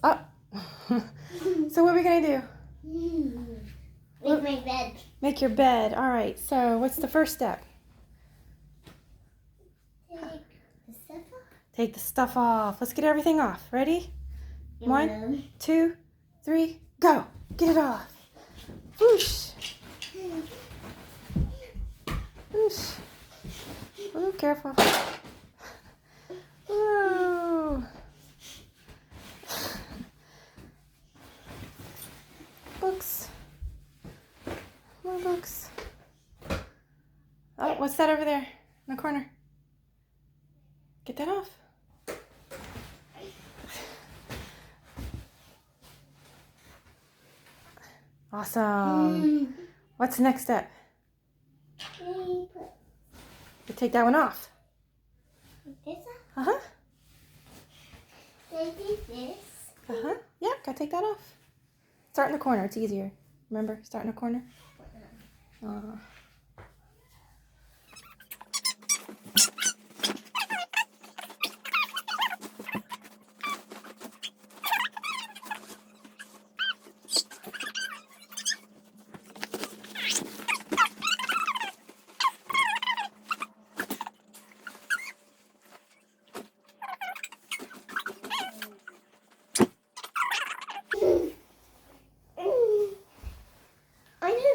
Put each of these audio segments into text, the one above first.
Oh. So what are we going to do? Make my bed. Make your bed. All right. So what's the first step? Take the stuff off. Let's get everything off. Ready? 1, 2, 3, go. Get it off. Whoosh. Whoosh. Oh, careful. Whoa. Books. More books. Oh, what's that over there in the corner? Get that off. Awesome. What's the next step? You take that one off. This Uh-huh. this. Uh-huh. Yeah, gotta take that off. Start in the corner. It's easier. Remember? Start in the corner.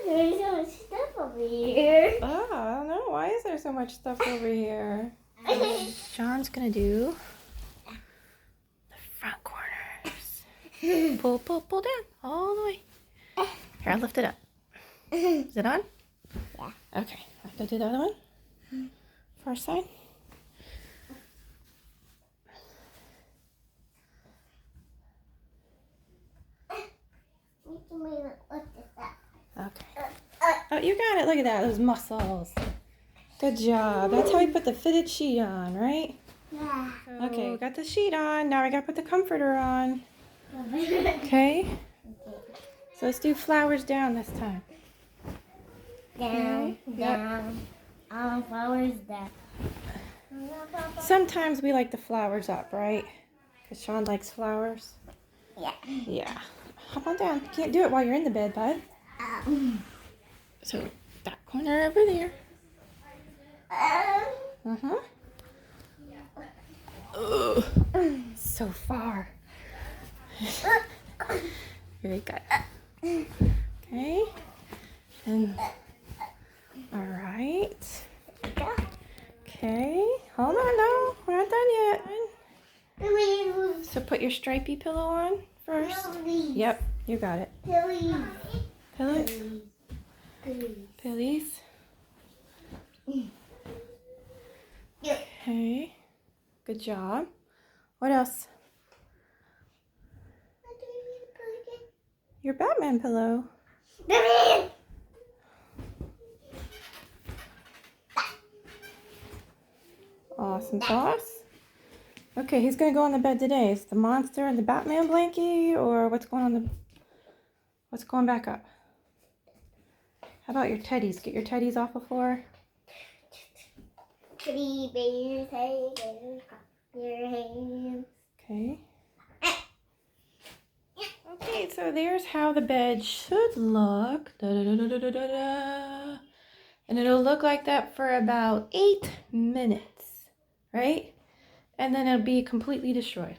There's so much stuff over here. Oh, I don't know. Why is there so much stuff over here? Sean's gonna do the front corners. Pull down all the way. Here, I'll lift it up. Is it on? Yeah. Okay, I'll go do the other one. First side. Okay. Oh, you got it. Look at that. Those muscles. Good job. That's how we put the fitted sheet on, right? Yeah. Okay, we got the sheet on. Now we got to put the comforter on. Okay. So let's do flowers down this time. Down, Okay. down. Flowers down. Sometimes we like the flowers up, right? Because Sean likes flowers. Yeah. Yeah. Hop on down. You can't do it while you're in the bed, bud. So that corner over there. Uh-huh. Ugh. So far. Very good. Okay. And all right. Okay. Hold on, no. We're not done yet. So put your stripy pillow on first. Yep, you got it. Pillows. Pillies. Okay. Good job. What else? Your Batman pillow. Awesome sauce. Okay, who's gonna go on the bed today? Is it the monster and the Batman blankie, or what's going back up? How about your teddies? Get your teddies off the floor. Teddy bears, your hands. Okay. Okay, so there's how the bed should look. Da-da-da-da-da-da-da. And it'll look like that for about 8 minutes, right? And then it'll be completely destroyed.